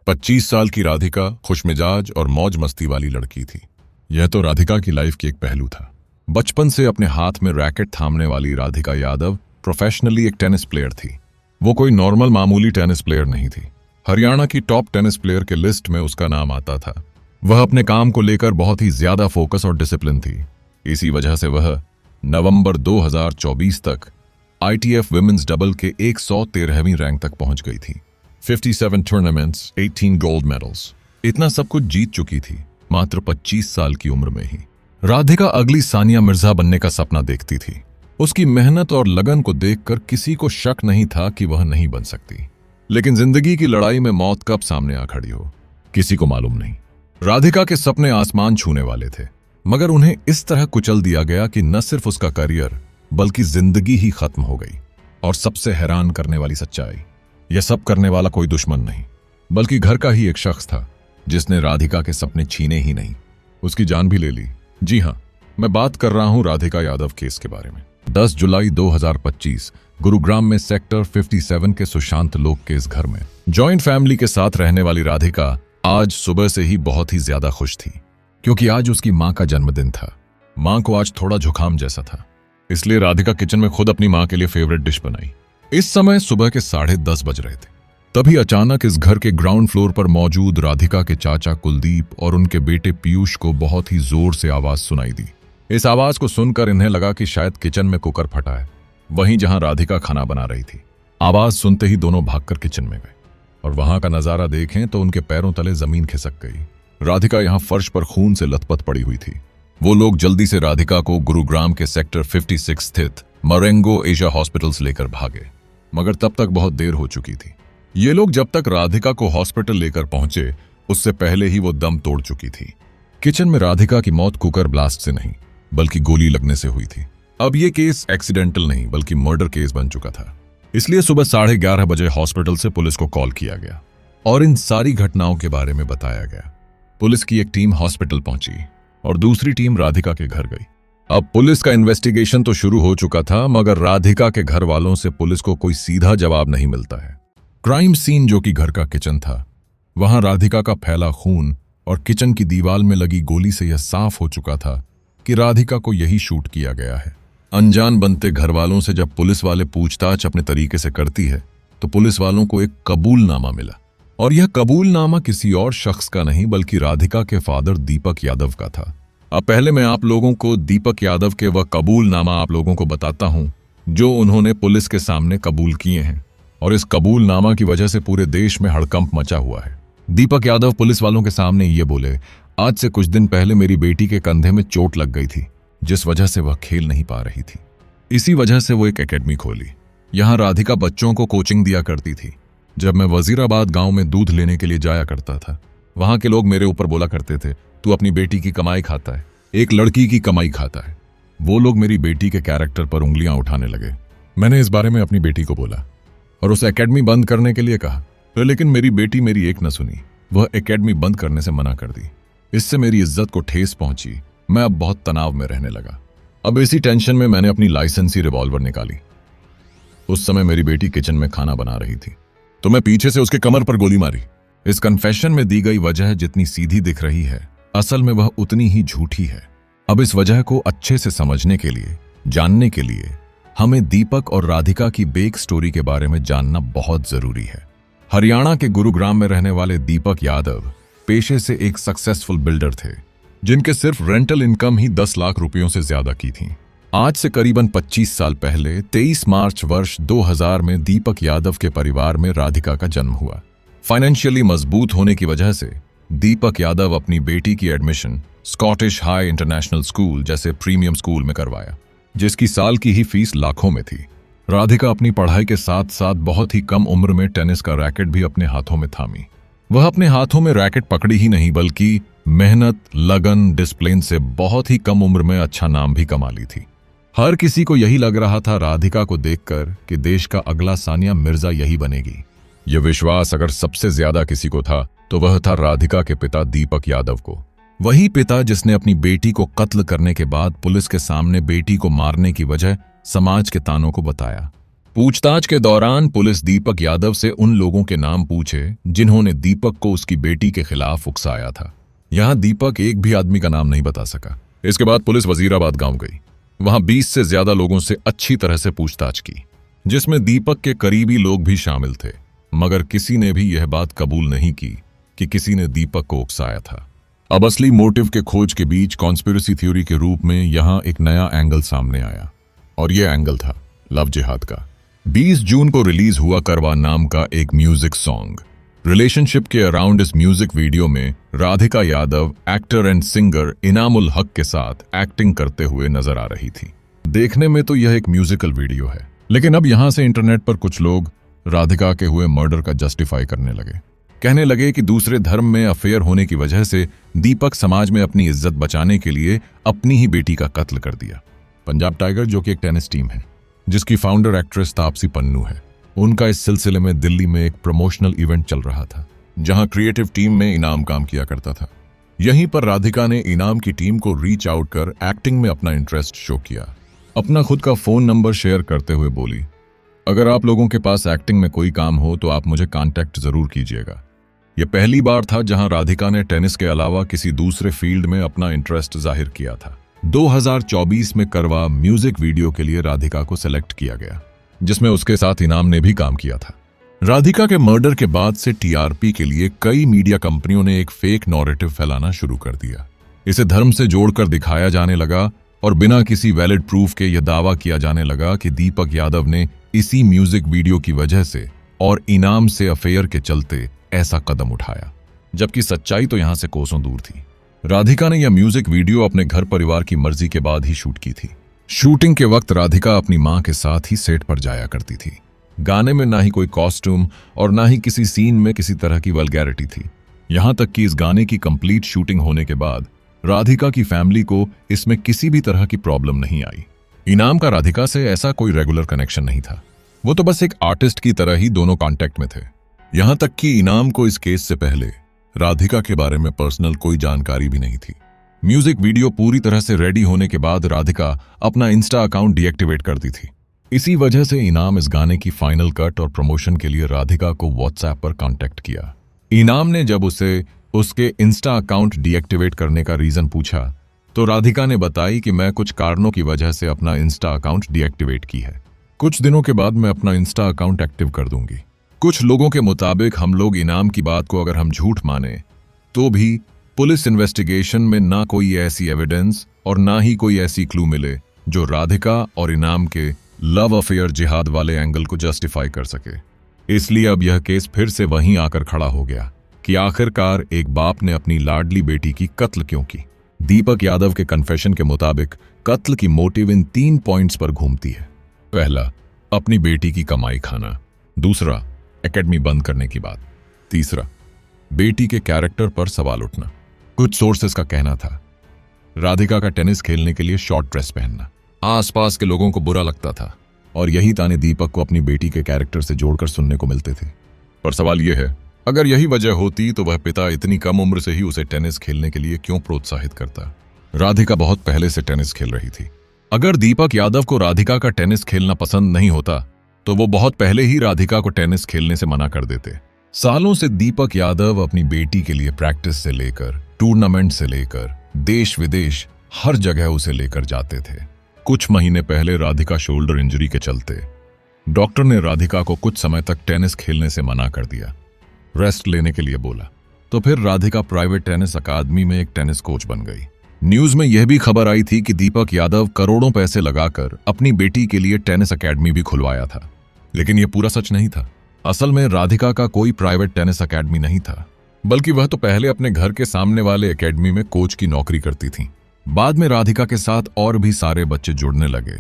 25 साल की राधिका खुशमिजाज और मौज मस्ती वाली लड़की थी। यह तो राधिका की लाइफ की एक पहलू था। बचपन से अपने हाथ में रैकेट थामने वाली राधिका यादव प्रोफेशनली एक टेनिस प्लेयर थी। वो कोई नॉर्मल मामूली टेनिस प्लेयर नहीं थी। हरियाणा की टॉप टेनिस प्लेयर के लिस्ट में उसका नाम आता था। वह अपने काम को लेकर बहुत ही ज्यादा फोकस और डिसिप्लिन थी। इसी वजह से वह नवंबर 2024 तक ITF विमेंस डबल के 113वीं रैंक तक पहुंच गई थी। 57 टूर्नामेंट्स, 18 गोल्ड मेडल्स, इतना सब कुछ जीत चुकी थी मात्र 25 साल की उम्र में ही। राधिका अगली सानिया मिर्जा बनने का सपना देखती थी। उसकी मेहनत और लगन को देखकर किसी को शक नहीं था कि वह नहीं बन सकती। लेकिन जिंदगी की लड़ाई में मौत कब सामने आ खड़ी हो, किसी को मालूम नहीं। राधिका के सपने आसमान छूने वाले थे, मगर उन्हें इस तरह कुचल दिया गया कि न सिर्फ उसका करियर बल्कि जिंदगी ही खत्म हो गई। और सबसे हैरान करने वाली सच्चाई, यह सब करने वाला कोई दुश्मन नहीं बल्कि घर का ही एक शख्स था, जिसने राधिका के सपने छीने ही नहीं, उसकी जान भी ले ली। जी हां, मैं बात कर रहा हूं राधिका यादव केस के बारे में। 10 जुलाई 2025 गुरुग्राम में सेक्टर 57 के सुशांत लोक के इस घर में जॉइंट फैमिली के साथ रहने वाली राधिका आज सुबह से ही बहुत ही ज्यादा खुश थी, क्योंकि आज उसकी मां का जन्मदिन था। मां को आज थोड़ा जुकाम जैसा था, इसलिए राधिका किचन में खुद अपनी मां के लिए फेवरेट डिश बनाई। इस समय सुबह के 10:30 बज रहे थे। तभी अचानक इस घर के ग्राउंड फ्लोर पर मौजूद राधिका के चाचा कुलदीप और उनके बेटे पीयूष को बहुत ही जोर से आवाज सुनाई दी। इस आवाज को सुनकर इन्हें लगा कि शायद किचन में कुकर फटा है, वहीं जहां राधिका खाना बना रही थी। आवाज सुनते ही दोनों भागकर किचन में गए और वहां का नजारा देखें तो उनके पैरों तले जमीन खिसक गई। राधिका यहां फर्श पर खून से लथपथ पड़ी हुई थी। वो लोग जल्दी से राधिका को गुरुग्राम के सेक्टर 56 स्थित मरेंगो एशिया हॉस्पिटल्स लेकर भागे, मगर तब तक बहुत देर हो चुकी थी। ये लोग जब तक राधिका को हॉस्पिटल लेकर पहुंचे, उससे पहले ही वो दम तोड़ चुकी थी। किचन में राधिका की मौत कुकर ब्लास्ट से नहीं बल्कि गोली लगने से हुई थी। अब ये केस एक्सीडेंटल नहीं बल्कि मर्डर केस बन चुका था, इसलिए सुबह 11:30 बजे हॉस्पिटल से पुलिस को कॉल किया गया और इन सारी घटनाओं के बारे में बताया गया। पुलिस की एक टीम हॉस्पिटल पहुंची और दूसरी टीम राधिका के घर गई। अब पुलिस का इन्वेस्टिगेशन तो शुरू हो चुका था, मगर राधिका के घर वालों से पुलिस को कोई सीधा जवाब नहीं मिलता है। क्राइम सीन, जो कि घर का किचन था, वहां राधिका का फैला खून और किचन की दीवार में लगी गोली से यह साफ हो चुका था कि राधिका को यही शूट किया गया है। अनजान बनते घर वालों से जब पुलिस वाले पूछताछ अपने तरीके से करती है तो पुलिस वालों को एक कबूलनामा मिला, और यह कबूलनामा किसी और शख्स का नहीं बल्कि राधिका के फादर दीपक यादव का था। अब पहले मैं आप लोगों को दीपक यादव के वह कबूलनामा आप लोगों को बताता हूं जो उन्होंने पुलिस के सामने कबूल किए हैं, और इस कबूलनामा की वजह से पूरे देश में हड़कंप मचा हुआ है। दीपक यादव पुलिस वालों के सामने ये बोले, आज से कुछ दिन पहले मेरी बेटी के कंधे में चोट लग गई थी, जिस वजह से वह खेल नहीं पा रही थी। इसी वजह से वो एक एकेडमी खोली। यहाँ राधिका बच्चों को कोचिंग दिया करती थी। जब मैं वजीराबाद गांव में दूध लेने के लिए जाया करता था, वहां के लोग मेरे ऊपर बोला करते थे, तू अपनी बेटी की कमाई खाता है, एक लड़की की कमाई खाता है। वो लोग मेरी बेटी के कैरेक्टर पर उंगलियां उठाने लगे। मैंने इस बारे में अपनी बेटी को बोला और उस एकेडमी बंद करने के लिए कहा, लेकिन मेरी बेटी मेरी एक न सुनी। वह एकेडमी बंद करने से मना कर दी। इससे मेरी इज्जत को ठेस पहुंची। मैं अब बहुत तनाव में रहने लगा। अब इसी टेंशन में मैंने अपनी लाइसेंसी रिवॉल्वर निकाली। उस समय मेरी बेटी किचन में खाना बना रही थी तो मैं पीछे से उसके कमर पर गोली मारी। इस कन्फेशन में दी गई वजह जितनी सीधी दिख रही है, असल में वह उतनी ही झूठी है। अब इस वजह को अच्छे से समझने के लिए, जानने के लिए हमें दीपक और राधिका की बेक स्टोरी के बारे में जानना बहुत जरूरी है। हरियाणा के गुरुग्राम में रहने वाले दीपक यादव पेशे से एक सक्सेसफुल बिल्डर थे, जिनके सिर्फ रेंटल इनकम ही 10 लाख रुपयों से ज्यादा की थी। आज से करीबन 25 साल पहले 23 मार्च वर्ष 2000 में दीपक यादव के परिवार में राधिका का जन्म हुआ। फाइनेंशियली मजबूत होने की वजह से दीपक यादव अपनी बेटी की admission Scottish high international school जैसे प्रीमियम स्कूल में करवाया, जिसकी साल की ही फीस लाखों में थी। राधिका अपनी पढ़ाई के साथ साथ बहुत ही कम उम्र में टेनिस का रैकेट भी अपने हाथों में थामी। वह अपने हाथों में रैकेट पकड़ी ही नहीं बल्कि मेहनत, लगन, डिसिप्लिन से बहुत ही कम उम्र में अच्छा नाम भी कमा ली थी। हर किसी को यही लग रहा था राधिका को देखकर कि देश का अगला सानिया मिर्जा यही बनेगी। यह विश्वास अगर सबसे ज्यादा किसी को था तो वह था राधिका के पिता दीपक यादव को। वही पिता जिसने अपनी बेटी को कत्ल करने के बाद पुलिस के सामने बेटी को मारने की वजह समाज के तानों को बताया। पूछताछ के दौरान पुलिस दीपक यादव से उन लोगों के नाम पूछे जिन्होंने दीपक को उसकी बेटी के खिलाफ उकसाया था। यहां दीपक एक भी आदमी का नाम नहीं बता सका। इसके बाद पुलिस वजीराबाद गांव गई। वहां 20 से ज्यादा लोगों से अच्छी तरह से पूछताछ की, जिसमें दीपक के करीबी लोग भी शामिल थे, मगर किसी ने भी यह बात कबूल नहीं की कि किसी ने दीपक को उकसाया था। अब असली मोटिव के खोज के बीच कॉन्स्पिरेसी थ्योरी के रूप में यहां एक नया एंगल सामने आया, और यह एंगल था लव जिहाद का। 20 जून को रिलीज हुआ करवा नाम का एक म्यूजिक सॉन्ग। रिलेशनशिप के अराउंड इस म्यूजिक वीडियो में Radhika Yadav actor and singer Inamul हक के साथ एक्टिंग करते हुए नजर आ रही थी। देखने में तो यह एक म्यूजिकल वीडियो है, लेकिन अब यहां से इंटरनेट पर कुछ लोग राधिका के हुए मर्डर का जस्टिफाई करने लगे। कहने लगे कि दूसरे धर्म में अफेयर होने की वजह से दीपक समाज में अपनी इज्जत बचाने के लिए अपनी ही बेटी का कत्ल कर दिया। पंजाब टाइगर, जो कि एक टेनिस टीम है जिसकी फाउंडर एक्ट्रेस तापसी पन्नू है, उनका इस सिलसिले में दिल्ली में एक प्रमोशनल इवेंट चल रहा था, जहां क्रिएटिव टीम में इनाम काम किया करता था। यहीं पर राधिका ने इनाम की टीम को रीच आउट कर एक्टिंग में अपना इंटरेस्ट शो किया। अपना खुद का फोन नंबर शेयर करते हुए बोली, अगर आप लोगों के पास एक्टिंग में कोई काम हो तो आप मुझे कांटेक्ट जरूर कीजिएगा। यह पहली बार था जहां राधिका ने टेनिस के अलावा किसी दूसरे फील्ड में अपना इंटरेस्ट जाहिर किया था। 2024 में करवा म्यूजिक वीडियो के लिए राधिका को सिलेक्ट किया गया, जिसमें उसके साथ इनाम ने भी काम किया था। राधिका के मर्डर के बाद से टीआरपी के लिए कई मीडिया कंपनियों ने एक फेक नैरेटिव फैलाना शुरू कर दिया। इसे धर्म से जोड़कर दिखाया जाने लगा और बिना किसी वैलिड प्रूफ के यह दावा किया जाने लगा कि दीपक यादव ने इसी म्यूजिक वीडियो की वजह से और इनाम से अफेयर के चलते ऐसा कदम उठाया, जबकि सच्चाई तो यहां से कोसों दूर थी। राधिका ने यह म्यूजिक वीडियो अपने घर परिवार की मर्जी के बाद ही शूट की थी। शूटिंग के वक्त राधिका अपनी मां के साथ ही सेट पर जाया करती थी। गाने में ना ही कोई कॉस्ट्यूम और ना ही किसी सीन में किसी तरह की वल्गैरिटी थी। यहां तक कि इस गाने की कंप्लीट शूटिंग होने के बाद राधिका की फैमिली को इसमें किसी भी तरह की प्रॉब्लम नहीं आई। इनाम का राधिका से ऐसा कोई रेगुलर कनेक्शन नहीं था, वो तो बस एक आर्टिस्ट की तरह ही दोनों कॉन्टेक्ट में थे। यहां तक कि इनाम को इस केस से पहले राधिका के बारे में पर्सनल कोई जानकारी भी नहीं थी। म्यूजिक वीडियो पूरी तरह से रेडी होने के बाद राधिका अपना इंस्टा अकाउंट डीएक्टिवेट कर दी थी। इसी वजह से इनाम इस गाने की फाइनल कट और प्रमोशन के लिए राधिका को व्हाट्सएप पर कांटेक्ट किया। इनाम ने जब उसे उसके इंस्टा अकाउंट डीएक्टिवेट करने का रीजन पूछा तो राधिका ने बताई कि मैं कुछ कारणों की वजह से अपना इंस्टा अकाउंट डीएक्टिवेट की है। कुछ दिनों के बाद मैं अपना इंस्टा अकाउंट एक्टिव कर दूंगी। कुछ लोगों के मुताबिक हम लोग इनाम की बात को अगर हम झूठ माने तो भी पुलिस इन्वेस्टिगेशन में ना कोई ऐसी एविडेंस और ना ही कोई ऐसी क्लू मिले जो राधिका और इनाम के लव अफेयर जिहाद वाले एंगल को जस्टिफाई कर सके। इसलिए अब यह केस फिर से वहीं आकर खड़ा हो गया कि आखिरकार एक बाप ने अपनी लाडली बेटी की कत्ल क्यों की। दीपक यादव के कन्फेशन के मुताबिक कत्ल की मोटिव इन 3 पॉइंट्स पर घूमती है। पहला, अपनी बेटी की कमाई खाना। दूसरा, एकेडमी बंद करने की बात। तीसरा, बेटी के कैरेक्टर पर सवाल उठना। कुछ सोर्सेस का कहना था राधिका का टेनिस खेलने के लिए शॉर्ट ड्रेस पहनना आसपास के लोगों को बुरा लगता था, और यही ताने दीपक को अपनी बेटी के कैरेक्टर से जोड़कर सुनने को मिलते थे। पर सवाल यह है, अगर यही वजह होती तो वह पिता इतनी कम उम्र से ही उसे टेनिस खेलने के लिए क्यों प्रोत्साहित करता? राधिका बहुत पहले से टेनिस खेल रही थी। अगर दीपक यादव को राधिका का टेनिस खेलना पसंद नहीं होता तो वो बहुत पहले ही राधिका को टेनिस खेलने से मना कर देते। सालों से दीपक यादव अपनी बेटी के लिए प्रैक्टिस से लेकर टूर्नामेंट से लेकर देश विदेश हर जगह उसे लेकर जाते थे। कुछ महीने पहले राधिका शोल्डर इंजरी के चलते डॉक्टर ने राधिका को कुछ समय तक टेनिस खेलने से मना कर दिया, रेस्ट लेने के लिए बोला। तो फिर राधिका प्राइवेट टेनिस अकादमी में एक टेनिस कोच बन गई। न्यूज में यह भी खबर आई थी कि दीपक यादव करोड़ों पैसे लगाकर अपनी बेटी के लिए टेनिस अकेडमी भी खुलवाया था, लेकिन यह पूरा सच नहीं था। असल में राधिका का कोई प्राइवेट टेनिस अकेडमी नहीं था, बल्कि वह तो पहले अपने घर के सामने वाले एकेडमी में कोच की नौकरी करती थी। बाद में राधिका के साथ और भी सारे बच्चे जुड़ने लगे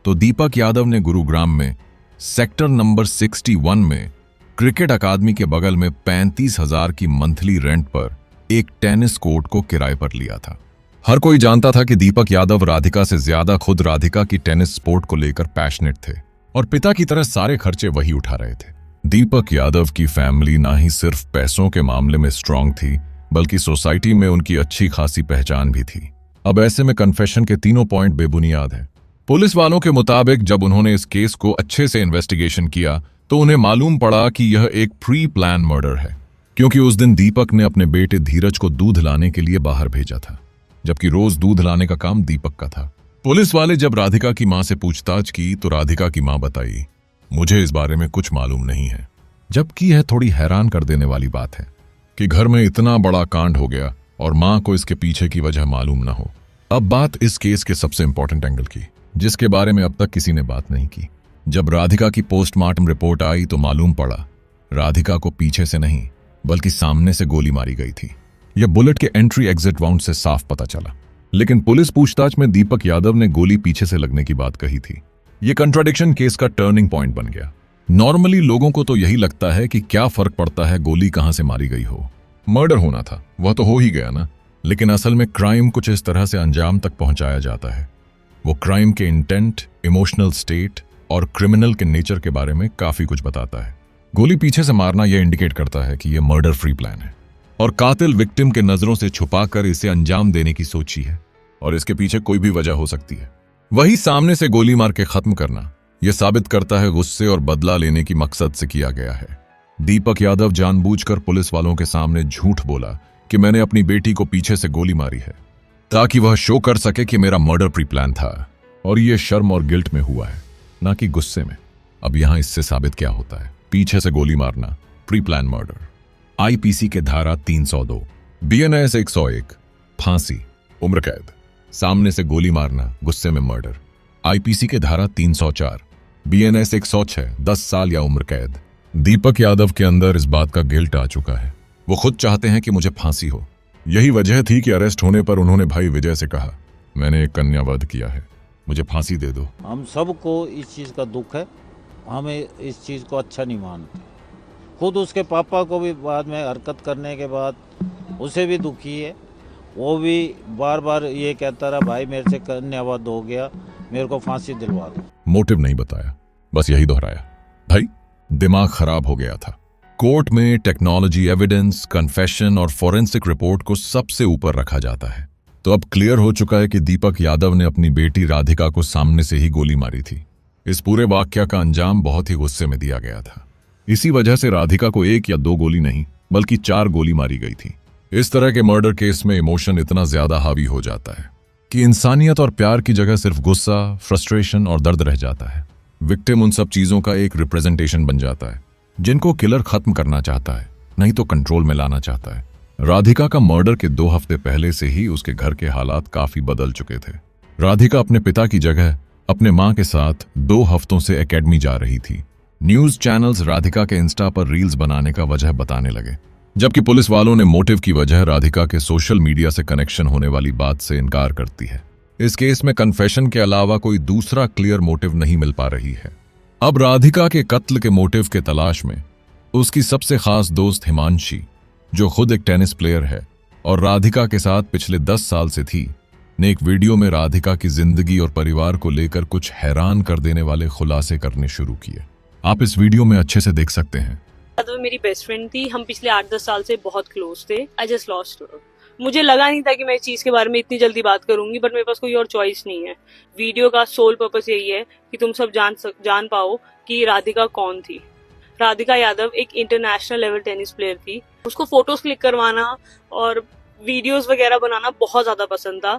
तो दीपक यादव ने गुरुग्राम में सेक्टर नंबर 61 में क्रिकेट अकादमी के बगल में 35,000 की मंथली रेंट पर एक टेनिस कोर्ट को किराए पर लिया था। हर कोई जानता था कि दीपक यादव राधिका से ज्यादा खुद राधिका की टेनिस स्पोर्ट को लेकर पैशनेट थे और पिता की तरह सारे खर्चे वही उठा रहे थे। दीपक यादव की फैमिली ना ही सिर्फ पैसों के मामले में स्ट्रांग थी, बल्कि सोसाइटी में उनकी अच्छी खासी पहचान भी थी। अब ऐसे में कन्फेशन के तीनों पॉइंट बेबुनियाद हैं। पुलिस वालों के मुताबिक जब उन्होंने इस केस को अच्छे से इन्वेस्टिगेशन किया तो उन्हें मालूम पड़ा कि यह एक प्री प्लान मर्डर है, क्योंकि उस दिन दीपक ने अपने बेटे धीरज को दूध लाने के लिए बाहर भेजा था, जबकि रोज दूध लाने का काम दीपक का था। पुलिस वाले जब राधिका की मां से पूछताछ की तो राधिका की मां बताई, मुझे इस बारे में कुछ मालूम नहीं है। जबकि यह थोड़ी हैरान कर देने वाली बात है कि घर में इतना बड़ा कांड हो गया और मां को इसके पीछे की वजह मालूम ना हो। अब बात इस केस के सबसे इंपॉर्टेंट एंगल की, जिसके बारे में अब तक किसी ने बात नहीं की। जब राधिका की पोस्टमार्टम रिपोर्ट आई तो मालूम पड़ा राधिका को पीछे से नहीं बल्कि सामने से गोली मारी गई थी। यह बुलेट के एंट्री एग्जिट वाउंड से साफ पता चला, लेकिन पुलिस पूछताछ में दीपक यादव ने गोली पीछे से लगने की बात कही थी। यह कंट्राडिक्शन केस का टर्निंग पॉइंट बन गया। नॉर्मली लोगों को तो यही लगता है कि क्या फर्क पड़ता है गोली कहां से मारी गई हो, मर्डर होना था वह तो हो ही गया ना। लेकिन असल में क्राइम कुछ इस तरह से अंजाम तक पहुंचाया जाता है। वो क्राइम के इंटेंट, इमोशनल स्टेट और क्रिमिनल के नेचर के बारे में काफी कुछ बताता है। गोली पीछे से मारना यह इंडिकेट करता है कि यह मर्डर फ्री प्लान है और कातिल विक्टिम के नजरों से छुपाकर इसे अंजाम देने की सोची है और इसके पीछे कोई भी वजह हो सकती है। वही सामने से गोली मार के खत्म करना यह साबित करता है गुस्से और बदला लेने की मकसद से किया गया है। दीपक यादव जानबूझकर पुलिस वालों के सामने झूठ बोला कि मैंने अपनी बेटी को पीछे से गोली मारी है, ताकि वह शो कर सके कि मेरा मर्डर प्री प्लान था और यह शर्म और गिल्ट में हुआ है, ना कि गुस्से में। अब यहां इससे साबित क्या होता है? पीछे से गोली मारना प्री प्लान मर्डर। आईपीसी के धारा 302, बीएनएस 101 फांसी, उम्र कैद। सामने से गोली मारना गुस्से में मर्डर। आईपीसी के धारा 304, बीएनएस 106 10 साल या उम्र कैद। दीपक यादव के अंदर इस बात का गिल्ट आ चुका है। वो खुद चाहते हैं कि मुझे फांसी हो। यही वजह थी कि अरेस्ट होने पर उन्होंने भाई विजय से कहा, मैंने एक कन्या वध किया है, मुझे फांसी दे दो। हम सबको इस चीज़ का दुख है, हमें इस चीज़ को अच्छा नहीं मानते। खुद उसके पापा को भी बाद में हरकत करने के बाद उसे भी दुखी है। वो भी बार बार ये कहता रहा, भाई मेरे से कन्या वध हो गया, मेरे को फांसी दिलवा दो। मोटिव नहीं बताया, बस यही दोहराया, भाई दिमाग खराब हो गया था। कोर्ट में टेक्नोलॉजी, एविडेंस, कन्फेशन और फोरेंसिक रिपोर्ट को सबसे ऊपर रखा जाता है। तो अब क्लियर हो चुका है कि दीपक यादव ने अपनी बेटी राधिका को सामने से ही गोली मारी थी। इस पूरे वाकया का अंजाम बहुत ही गुस्से में दिया गया था। इसी वजह से राधिका को 1 या 2 गोली नहीं बल्कि 4 गोली मारी गई थी। इस तरह के मर्डर केस में इमोशन इतना ज्यादा हावी हो जाता है कि इंसानियत और प्यार की जगह सिर्फ गुस्सा, फ्रस्ट्रेशन और दर्द रह जाता है। विक्टिम उन सब चीजों का एक रिप्रेजेंटेशन बन जाता है जिनको किलर खत्म करना चाहता है, नहीं तो कंट्रोल में लाना चाहता है। राधिका का मर्डर के 2 हफ्ते पहले से ही उसके घर के हालात काफी बदल चुके थे। राधिका अपने पिता की जगह अपने मां के साथ 2 हफ्तों से एकेडमी जा रही थी। न्यूज चैनल्स राधिका के इंस्टा पर रील्स बनाने का वजह बताने लगे, जबकि पुलिस वालों ने मोटिव की वजह राधिका के सोशल मीडिया से कनेक्शन होने वाली बात से इनकार करती है। इस केस में कन्फेशन के अलावा कोई दूसरा क्लियर मोटिव नहीं मिल पा रही है। अब राधिका के कत्ल के मोटिव के तलाश में उसकी सबसे खास दोस्त हिमांशी, जो खुद एक टेनिस प्लेयर है और राधिका के साथ पिछले 10 साल से थी, ने एक वीडियो में राधिका की जिंदगी और परिवार को लेकर कुछ हैरान कर देने वाले खुलासे करने शुरू किए। आप इस वीडियो में अच्छे से देख सकते हैं। तो मेरी बेस्ट फ्रेंड थी, हम पिछले 8-10 साल से बहुत क्लोज थे। I just lost her. मुझे लगा नहीं था कि मैं इस चीज के बारे में इतनी जल्दी बात करूंगी, बट मेरे पास कोई और चॉइस नहीं है। वीडियो का सोल पर्पस यही है कि तुम सब जान पाओ कि राधिका कौन थी। राधिका यादव एक इंटरनेशनल लेवल टेनिस प्लेयर थी। उसको फोटोज क्लिक करवाना और वीडियोस वगैरह बनाना बहुत ज्यादा पसंद था।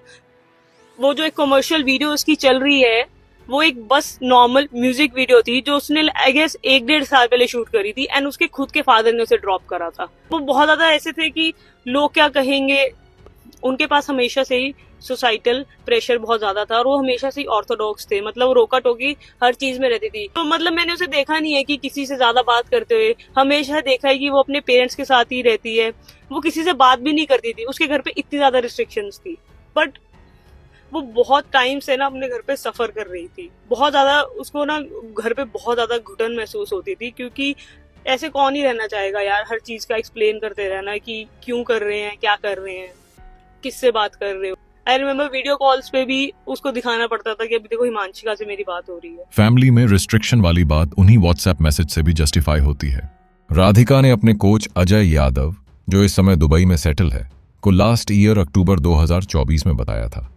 वो जो एक कमर्शियल वीडियो उसकी चल रही है, वो एक बस नॉर्मल म्यूजिक वीडियो थी जो उसने आई गेस 1-1.5 साल पहले शूट करी थी एंड उसके खुद के फादर ने उसे ड्रॉप करा था। वो बहुत ज्यादा ऐसे थे कि लोग क्या कहेंगे, उनके पास हमेशा से ही सोसाइटल प्रेशर बहुत ज्यादा था और वो हमेशा से ही ऑर्थोडॉक्स थे। मतलब वो रोका टोकी हर चीज में रहती थी। तो मतलब मैंने उसे देखा नहीं है कि किसी से ज्यादा बात करते हुए, हमेशा देखा है कि वो अपने पेरेंट्स के साथ ही रहती है। वो किसी से बात भी नहीं करती थी, उसके घर पे इतनी ज्यादा रिस्ट्रिक्शंस थी। बट वो बहुत टाइम से ना अपने घर पे सफर कर रही थी। बहुत ज्यादा उसको ना घर पे बहुत ज्यादा घुटन महसूस होती थी, क्योंकि ऐसे कौन ही रहना चाहेगा यार, हर चीज का एक्सप्लेन करते रहना कि क्यों कर रहे हैं, क्या कर रहे हैं, किससे बात कर रहे हो। आई रिमेम्बर वीडियो कॉल्स पे भी उसको दिखाना पड़ता था कि अभी देखो हिमांशिका से मेरी बात हो रही है। फैमिली में रिस्ट्रिक्शन वाली बात उन्हीं व्हाट्सएप मैसेज से भी जस्टिफाई होती है। राधिका ने अपने कोच अजय यादव, जो इस समय दुबई में सेटल है, को लास्ट ईयर अक्टूबर 2024 में बताया था,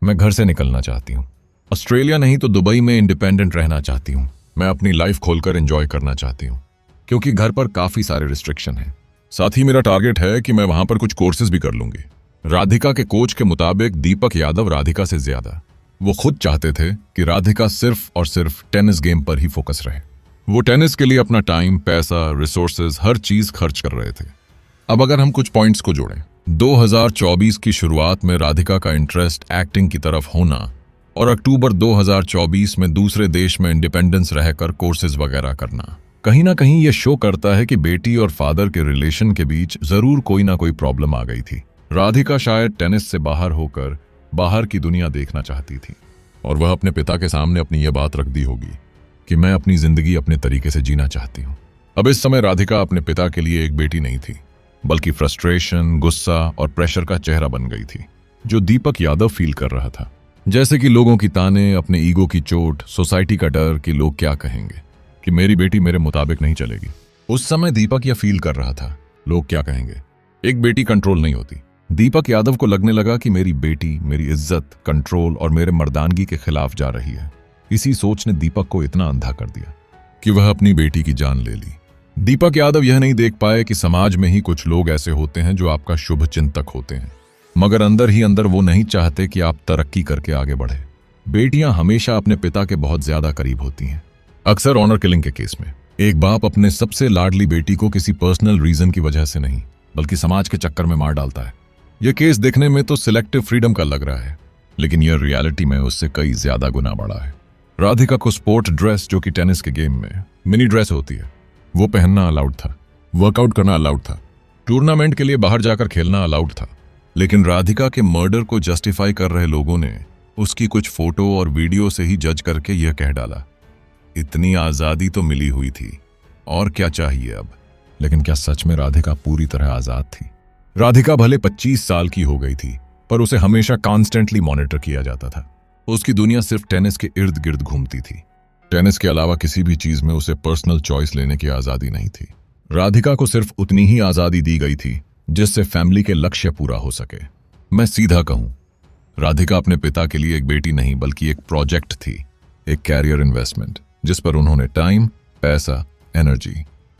मैं घर से निकलना चाहती हूँ, ऑस्ट्रेलिया नहीं तो दुबई में इंडिपेंडेंट रहना चाहती हूँ। मैं अपनी लाइफ खोलकर एंजॉय करना चाहती हूँ, क्योंकि घर पर काफी सारे रिस्ट्रिक्शन हैं। साथ ही मेरा टारगेट है कि मैं वहां पर कुछ कोर्सेज भी कर लूंगी। राधिका के कोच के मुताबिक दीपक यादव राधिका से ज्यादा, वो खुद चाहते थे कि राधिका सिर्फ और सिर्फ टेनिस गेम पर ही फोकस रहे। वो टेनिस के लिए अपना टाइम, पैसा, रिसोर्सेज, हर चीज खर्च कर रहे थे। अब अगर हम कुछ पॉइंट्स को जोड़ें, 2024 की शुरुआत में राधिका का इंटरेस्ट एक्टिंग की तरफ होना और अक्टूबर 2024 में दूसरे देश में इंडिपेंडेंस रहकर कोर्सेज वगैरह करना, कहीं ना कहीं ये शो करता है कि बेटी और फादर के रिलेशन के बीच जरूर कोई ना कोई प्रॉब्लम आ गई थी। राधिका शायद टेनिस से बाहर होकर बाहर की दुनिया देखना चाहती थी, और वह अपने पिता के सामने अपनी यह बात रख दी होगी कि मैं अपनी जिंदगी अपने तरीके से जीना चाहती हूँ। अब इस समय राधिका अपने पिता के लिए एक बेटी नहीं थी, बल्कि फ्रस्ट्रेशन, गुस्सा और प्रेशर का चेहरा बन गई थी, जो दीपक यादव फील कर रहा था। जैसे कि लोगों की ताने, अपने ईगो की चोट, सोसाइटी का डर कि लोग क्या कहेंगे, कि मेरी बेटी मेरे मुताबिक नहीं चलेगी। उस समय दीपक यह फील कर रहा था, लोग क्या कहेंगे। एक बेटी कंट्रोल नहीं होती। दीपक यादव को लगने लगा कि मेरी बेटी मेरी इज्जत, कंट्रोल और मेरे मर्दानगी के खिलाफ जा रही है। इसी सोच ने दीपक को इतना अंधा कर दिया कि वह अपनी बेटी की जान ले ली। दीपक यादव यह नहीं देख पाए कि समाज में ही कुछ लोग ऐसे होते हैं जो आपका शुभ चिंतक होते हैं, मगर अंदर ही अंदर वो नहीं चाहते कि आप तरक्की करके आगे बढ़े। बेटियां हमेशा अपने पिता के बहुत ज्यादा करीब होती हैं। अक्सर ऑनर किलिंग के केस में एक बाप अपने सबसे लाडली बेटी को किसी पर्सनल रीजन की वजह से नहीं, बल्कि समाज के चक्कर में मार डालता है। यह केस देखने में तो सिलेक्टिव फ्रीडम का लग रहा है, लेकिन यह रियलिटी में उससे कई ज्यादा गुना बड़ा है। राधिका को स्पोर्ट ड्रेस, जो कि टेनिस के गेम में मिनी ड्रेस होती है, वो पहनना अलाउड था, वर्कआउट करना अलाउड था, टूर्नामेंट के लिए बाहर जाकर खेलना अलाउड था। लेकिन राधिका के मर्डर को जस्टिफाई कर रहे लोगों ने उसकी कुछ फोटो और वीडियो से ही जज करके यह कह डाला, इतनी आजादी तो मिली हुई थी, और क्या चाहिए अब। लेकिन क्या सच में राधिका पूरी तरह आजाद थी? राधिका भले 25 साल की हो गई थी, पर उसे हमेशा कॉन्स्टेंटली मॉनिटर किया जाता था। उसकी दुनिया सिर्फ टेनिस के इर्द गिर्द घूमती थी। टेनिस के अलावा किसी भी चीज में उसे पर्सनल चॉइस लेने की आजादी नहीं थी। राधिका को सिर्फ उतनी ही आजादी दी गई थी जिससे फैमिली के लक्ष्य पूरा हो सके। मैं सीधा कहूं, राधिका अपने पिता के लिए एक बेटी नहीं, बल्कि एक प्रोजेक्ट थी, एक कैरियर इन्वेस्टमेंट, जिस पर उन्होंने टाइम, पैसा, एनर्जी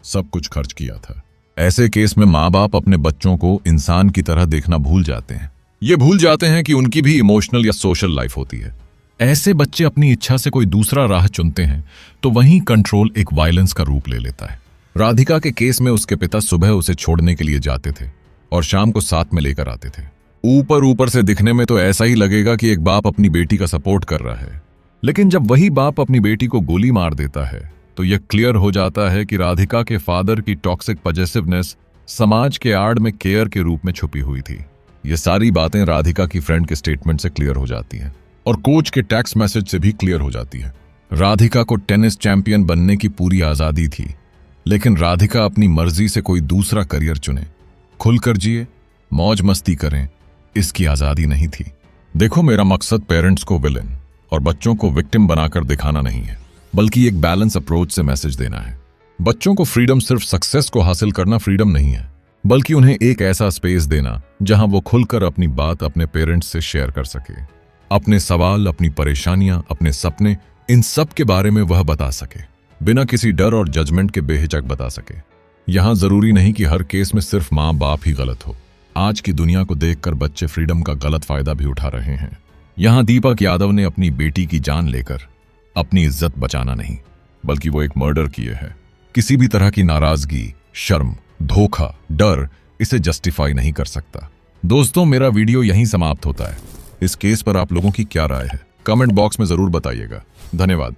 सब कुछ खर्च किया था। ऐसे केस में माँ बाप अपने बच्चों को इंसान की तरह देखना भूल जाते हैं। ये भूल जाते हैं कि उनकी भी इमोशनल या सोशल लाइफ होती है। ऐसे बच्चे अपनी इच्छा से कोई दूसरा राह चुनते हैं तो वहीं कंट्रोल एक वायलेंस का रूप ले लेता है। राधिका के केस में उसके पिता सुबह उसे छोड़ने के लिए जाते थे और शाम को साथ में लेकर आते थे। ऊपर से दिखने में तो ऐसा ही लगेगा कि एक बाप अपनी बेटी का सपोर्ट कर रहा है, लेकिन जब वही बाप अपनी बेटी को गोली मार देता है तो यह क्लियर हो जाता है कि राधिका के फादर की टॉक्सिक पॉजेसिवनेस समाज के आड़ में केयर के रूप में छुपी हुई थी। ये सारी बातें राधिका की फ्रेंड के स्टेटमेंट से क्लियर हो जाती हैं और कोच के टेक्स्ट मैसेज से भी क्लियर हो जाती है। राधिका को टेनिस चैंपियन बनने की पूरी आजादी थी, लेकिन राधिका अपनी मर्जी से कोई दूसरा करियर चुने, खुलकर जिए, मौज मस्ती करें, इसकी आजादी नहीं थी। देखो, मेरा मकसद पेरेंट्स को विलेन और बच्चों को विक्टिम बनाकर दिखाना नहीं है, बल्कि एक बैलेंस अप्रोच से मैसेज देना है। बच्चों को फ्रीडम सिर्फ सक्सेस को हासिल करना फ्रीडम नहीं है, बल्कि उन्हें एक ऐसा स्पेस देना जहां वो खुलकर अपनी बात अपने पेरेंट्स से शेयर कर सके। अपने सवाल, अपनी परेशानियां, अपने सपने, इन सब के बारे में वह बता सके, बिना किसी डर और जजमेंट के बेहिचक बता सके। यहां जरूरी नहीं कि हर केस में सिर्फ माँ बाप ही गलत हो। आज की दुनिया को देखकर बच्चे फ्रीडम का गलत फायदा भी उठा रहे हैं। यहां दीपक यादव ने अपनी बेटी की जान लेकर अपनी इज्जत बचाना नहीं, बल्कि वो एक मर्डर किए है। किसी भी तरह की नाराजगी, शर्म, धोखा, डर इसे जस्टिफाई नहीं कर सकता। दोस्तों, मेरा वीडियो यहीं समाप्त होता है। इस केस पर आप लोगों की क्या राय है? कमेंट बॉक्स में जरूर बताइएगा। धन्यवाद।